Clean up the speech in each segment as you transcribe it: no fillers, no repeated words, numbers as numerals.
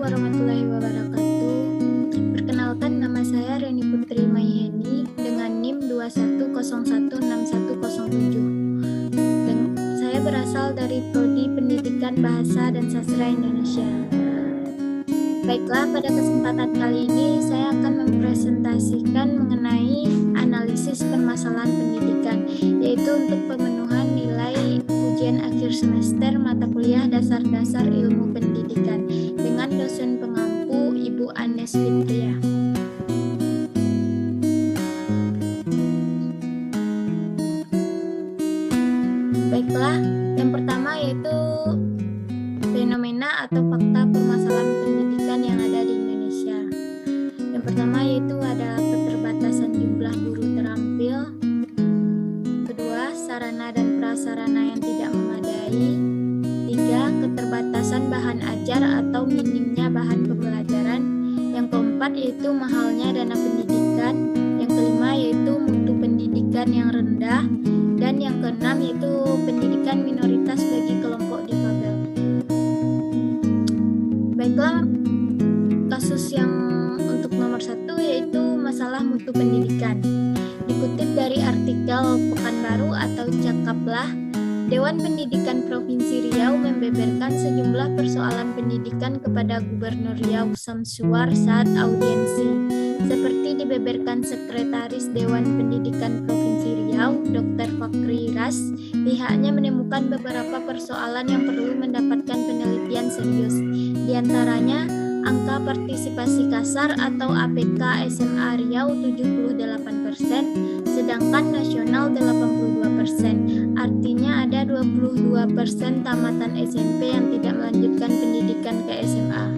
warahmatullahi wabarakatuh. Perkenalkan, nama saya Reni Putri Maiheni dengan NIM 21016107. Saya berasal dari Prodi Pendidikan Bahasa dan Sastra Indonesia. Baiklah, pada kesempatan kali ini saya akan mempresentasikan mengenai analisis permasalahan pendidikan, yaitu untuk pemenuhan nilai ujian akhir semester mata kuliah dasar-dasar ilmu pendidikan dengan dosen pengampu Ibu Anes Fitria. Baiklah, yang pertama yaitu fenomena atau fakta permasalahan pendidikan yang ada di Indonesia. Yang pertama yaitu ada keterbatasan jumlah guru terampil. Kedua, sarana dan prasarana yang tidak memadai. Tiga, keterbatasan bahan ajar atau minimnya bahan pembelajaran. Yang keempat yaitu mahalnya dana pendidikan. Yang kelima yaitu mutu pendidikan yang rendah. Dan yang keenam yaitu pendidikan minoritas bagi kelompok difabel. Baiklah, kasus yang untuk nomor 1 yaitu masalah mutu pendidikan. Dikutip dari artikel Pekanbaru atau Cakaplah, Dewan Pendidikan Provinsi Riau membeberkan sejumlah persoalan pendidikan kepada Gubernur Riau Samsuar saat audiensi. Seperti dibeberkan Sekretaris Dewan Pendidikan Provinsi Riau, Dr. Fakri Ras, pihaknya menemukan beberapa persoalan yang perlu mendapatkan penelitian serius. Di antaranya, angka partisipasi kasar atau APK SMA Riau 78%, sedangkan nasional 82%. Artinya ada 22% tamatan SMP yang tidak melanjutkan pendidikan ke SMA.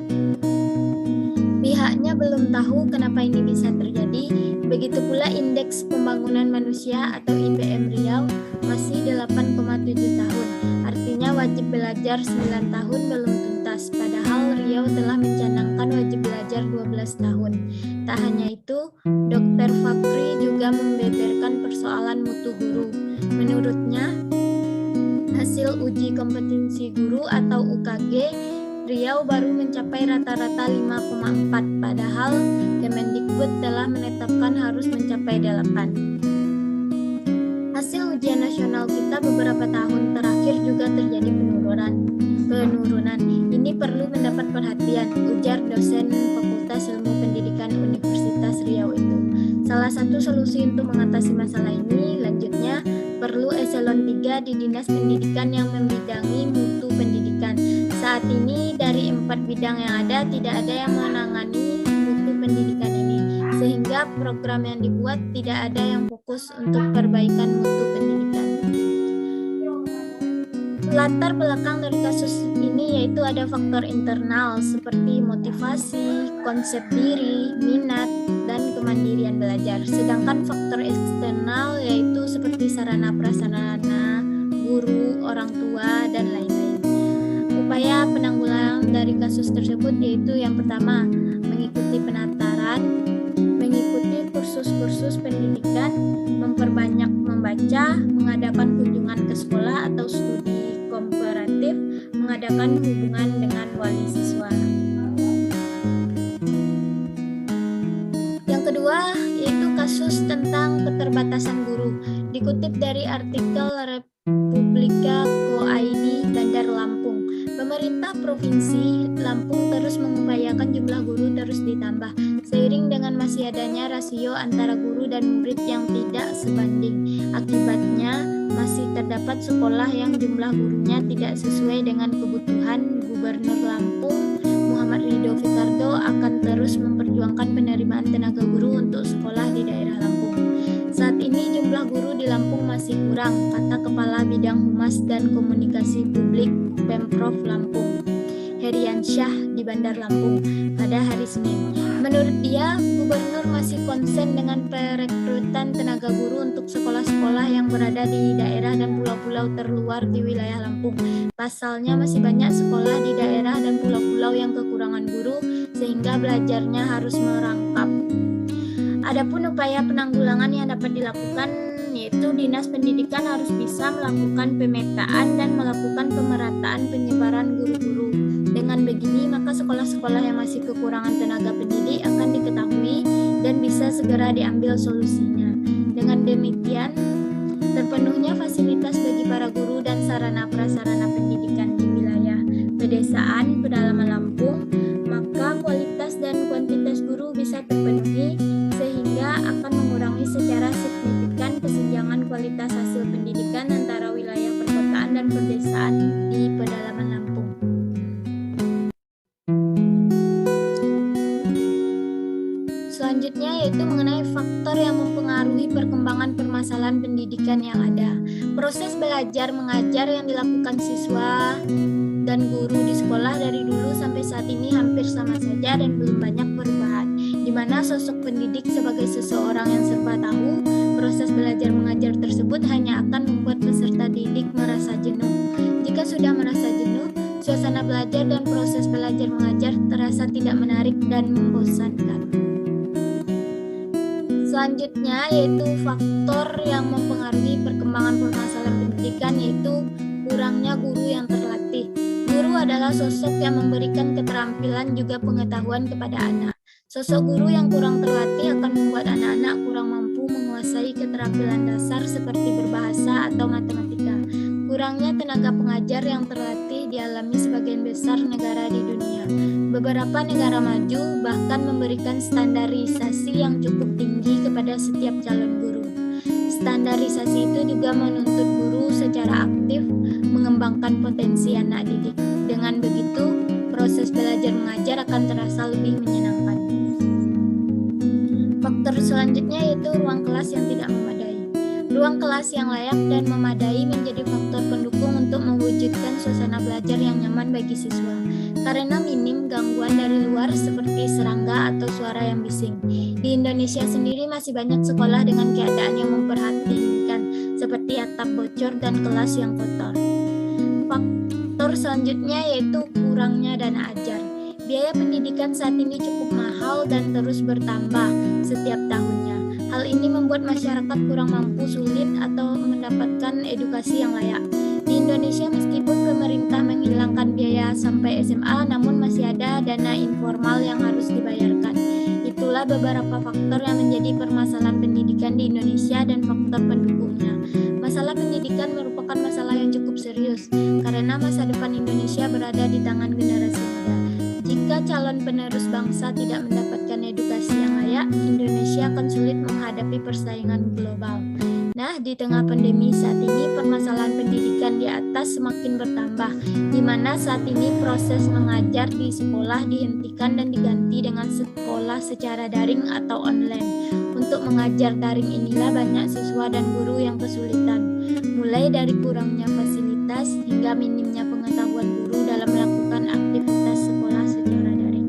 Pihaknya belum tahu kenapa ini bisa terjadi. Begitu pula indeks pembangunan manusia atau IPM Riau masih 8,7 tahun. Artinya wajib belajar 9 tahun belum tuntas, padahal Riau telah mencanangkan wajib belajar 12 tahun. Tak hanya itu, Dr. Fakri juga membeberkan persoalan mutu guru. Menurutnya, hasil uji kompetensi guru atau UKG Riau baru mencapai rata-rata 5,4, padahal Kemendikbud telah menetapkan harus mencapai 8. Hasil ujian nasional kita beberapa tahun terakhir juga terjadi penurunan. Ini perlu mendapat perhatian, ujar dosen Fakultas Ilmu Pendidikan Universitas Riau itu. Salah satu solusi untuk mengatasi masalah ini, lanjutnya, perlu eselon 3 di Dinas Pendidikan yang membidangi mutu pendidikan. Saat ini dari 4 bidang yang ada, tidak ada yang menangani mutu pendidikan ini, sehingga program yang dibuat tidak ada yang fokus untuk perbaikan mutu pendidikan. Latar belakang dari kasus ini yaitu ada faktor internal seperti motivasi, konsep diri, minat, dan kemandirian belajar. Sedangkan faktor eksternal yaitu seperti sarana prasarana, guru, orang tua, dan lain-lain. Upaya penanggulangan dari kasus tersebut yaitu yang pertama, mengikuti penataran, mengikuti kursus-kursus pendidikan, memperbanyak membaca, mengadakan kunjungan ke sekolah atau studi komparatif, mengadakan hubungan dengan wali siswa. Yang kedua yaitu kasus tentang keterbatasan guru. Dikutip dari artikel Republika.co.id Bandar Lampung, pemerintah Provinsi Lampung terus mengupayakan jumlah guru terus ditambah, seiring dengan masih adanya rasio antara guru dan murid yang tidak sebanding. Akibatnya, masih terdapat sekolah yang jumlah gurunya tidak sesuai dengan kebutuhan. Gubernur Lampung, Muhammad Ridho Fikardo, akan terus memperjuangkan penerimaan tenaga guru untuk sekolah di daerah Lampung. Saat ini jumlah guru di Lampung masih kurang, kata Kepala Bidang Humas dan Komunikasi Publik Pemprov Lampung, Heriansyah, di Bandar Lampung pada hari Senin. Menurut dia, gubernur masih konsen dengan perekrutan tenaga guru untuk sekolah-sekolah yang berada di daerah dan pulau-pulau terluar di wilayah Lampung. Pasalnya masih banyak sekolah di daerah dan pulau-pulau yang kekurangan guru sehingga belajarnya harus merangkap. Adapun upaya penanggulangan yang dapat dilakukan yaitu Dinas Pendidikan harus bisa melakukan pemetaan dan melakukan pemerataan penyebaran guru-guru. Dengan begini, maka sekolah-sekolah yang diambil solusinya. Dengan demikian, terpenuhnya fasilitas bagi para guru dan sarana prasarana pendidikan di wilayah pedesaan pedalaman Lampung, maka kualitas dan kuantitas guru bisa terpenuhi sehingga akan mengurangi secara signifikan kesenjangan kualitas hasil pendidikan antara wilayah perkotaan dan pedesaan di pedalaman Lampung. Selanjutnya yaitu mengenai faktor yang mempengaruhi perkembangan permasalahan pendidikan yang ada. Proses belajar mengajar yang dilakukan siswa dan guru di sekolah dari dulu sampai saat ini hampir sama saja dan belum banyak perubahan, di mana sosok pendidik sebagai seseorang yang serba tahu. Proses belajar mengajar tersebut hanya akan membuat peserta didik merasa jenuh. Jika sudah merasa jenuh, suasana belajar dan proses belajar mengajar terasa tidak menarik dan membosankan. Selanjutnya yaitu faktor yang mempengaruhi perkembangan permasalahan pendidikan, yaitu kurangnya guru yang terlatih. Guru adalah sosok yang memberikan keterampilan juga pengetahuan kepada anak. Sosok guru yang kurang terlatih akan membuat anak-anak kurang mampu menguasai keterampilan dasar seperti berbahasa atau matematika. Kurangnya tenaga pengajar yang terlatih dialami sebagian besar negara di dunia. Beberapa negara maju bahkan memberikan standarisasi yang cukup tinggi kepada setiap calon guru. Standarisasi itu juga menuntut guru secara aktif mengembangkan potensi anak didik. Dengan begitu, proses belajar mengajar akan terasa lebih menyenangkan. Faktor selanjutnya yaitu ruang kelas yang tidak memadai. Ruang kelas yang layak dan memadai menjadi faktor pendukung untuk mewujudkan suasana belajar yang nyaman bagi siswa. Karena minim gangguan dari luar seperti serangga atau suara yang bising. Di Indonesia sendiri masih banyak sekolah dengan keadaan yang memprihatinkan seperti atap bocor dan kelas yang kotor. Faktor selanjutnya yaitu kurangnya dana ajar. Biaya pendidikan saat ini cukup mahal dan terus bertambah setiap tahunnya. Hal ini membuat masyarakat kurang mampu, sulit atau mendapatkan edukasi yang layak. Di Indonesia meskipun pemerintah menghilangkan biaya sampai SMA, namun masih ada dana informal yang harus dibayarkan. Itulah beberapa faktor yang menjadi permasalahan pendidikan di Indonesia dan faktor pendukungnya. Masalah pendidikan merupakan masalah yang cukup serius karena masa depan Indonesia berada di tangan generasi muda. Jika calon penerus bangsa tidak mendapatkan edukasi yang layak, Indonesia akan sulit menghadapi persaingan global. Nah, di tengah pandemi saat ini, permasalahan pendidikan di atas semakin bertambah, di mana saat ini proses mengajar di sekolah dihentikan dan diganti dengan sekolah secara daring atau online. Untuk mengajar daring inilah banyak siswa dan guru yang kesulitan, mulai dari kurangnya fasilitas hingga minimnya pengetahuan guru dalam melakukan aktivitas sekolah secara daring.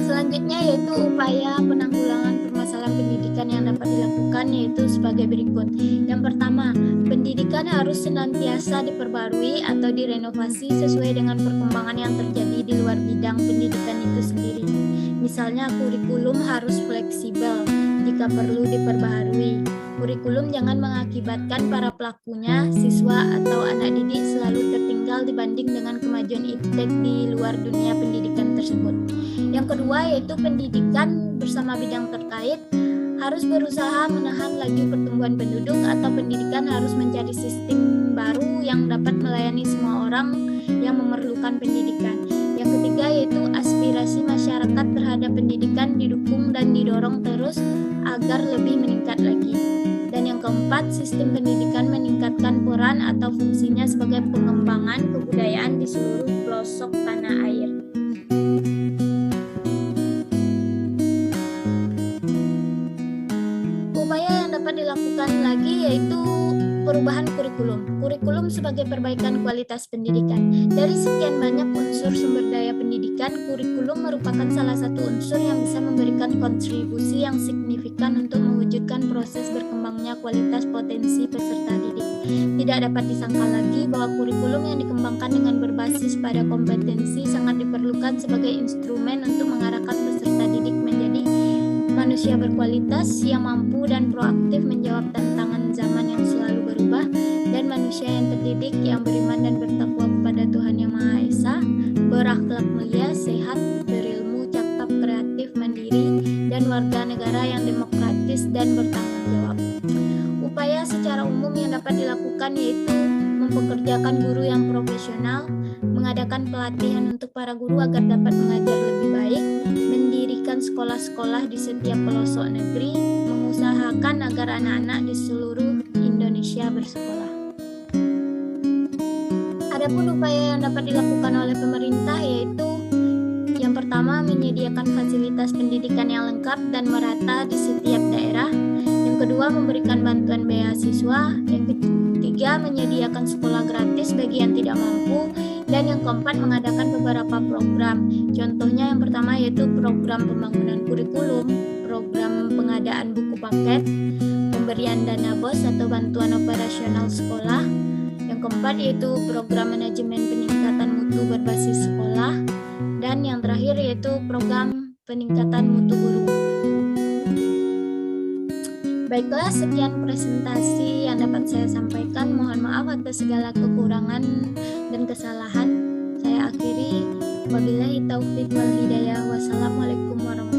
Selanjutnya yaitu upaya penanggulangan permasalahan pendidikan yang dapat dilakukan, yaitu sebagai berikut. Yang pertama, pendidikan harus senantiasa diperbarui atau direnovasi sesuai dengan perkembangan yang terjadi di luar bidang pendidikan itu sendiri. Misalnya kurikulum harus fleksibel jika perlu diperbaharui. Kurikulum jangan mengakibatkan para pelakunya, siswa atau anak didik selalu tertinggal dibanding dengan kemajuan iptek di luar dunia pendidikan tersebut. Yang kedua yaitu pendidikan bersama bidang terkait harus berusaha menahan laju pertumbuhan penduduk atau pendidikan harus mencari sistem baru yang dapat melayani semua orang yang memerlukan pendidikan. Yang ketiga yaitu aspirasi masyarakat terhadap pendidikan didukung dan didorong terus agar lebih meningkat lagi. Dan yang keempat, sistem pendidikan meningkatkan peran atau fungsinya sebagai pengembangan kebudayaan di seluruh pelosok tanah air. Upaya yang dapat dilakukan lagi yaitu perubahan kurikulum. Kurikulum sebagai perbaikan kualitas pendidikan. Dari sekian banyak unsur sumber daya pendidikan, kurikulum merupakan salah satu unsur yang bisa memberikan kontribusi yang signifikan untuk mewujudkan proses berkembangnya kualitas potensi peserta didik. Tidak dapat disangka lagi bahwa kurikulum yang dikembangkan dengan berbasis pada kompetensi sangat diperlukan sebagai instrumen untuk mengarahkan peserta didik menjadi manusia berkualitas yang mampu dan proaktif menjawab tantangan zaman yang selalu berubah, dan manusia yang terdidik, yang beriman dan bertakwa kepada Tuhan Yang Maha Esa, berakhlak mulia, sehat, berilmu, cakap, kreatif, mandiri, dan warga dan bertanggung jawab. Upaya secara umum yang dapat dilakukan yaitu mempekerjakan guru yang profesional, mengadakan pelatihan untuk para guru agar dapat mengajar lebih baik, mendirikan sekolah-sekolah di setiap pelosok negeri, mengusahakan agar anak-anak di seluruh Indonesia bersekolah. Adapun upaya yang dapat dilakukan oleh pemerintah yaitu yang pertama, menyediakan fasilitas pendidikan yang lengkap dan merata di setiap daerah. Yang kedua, memberikan bantuan beasiswa. Yang ketiga, menyediakan sekolah gratis bagi yang tidak mampu. Dan yang keempat, mengadakan beberapa program. Contohnya yang pertama yaitu program pembangunan kurikulum, program pengadaan buku paket, pemberian dana BOS atau bantuan operasional sekolah. Yang keempat yaitu program manajemen peningkatan mutu berbasis sekolah. Dan yang terakhir yaitu program peningkatan mutu guru. Baiklah, sekian presentasi yang dapat saya sampaikan. Mohon maaf atas segala kekurangan dan kesalahan. Saya akhiri. Wabillahi taufiq wal hidayah. Wassalamualaikum warahmatullahi wabarakatuh.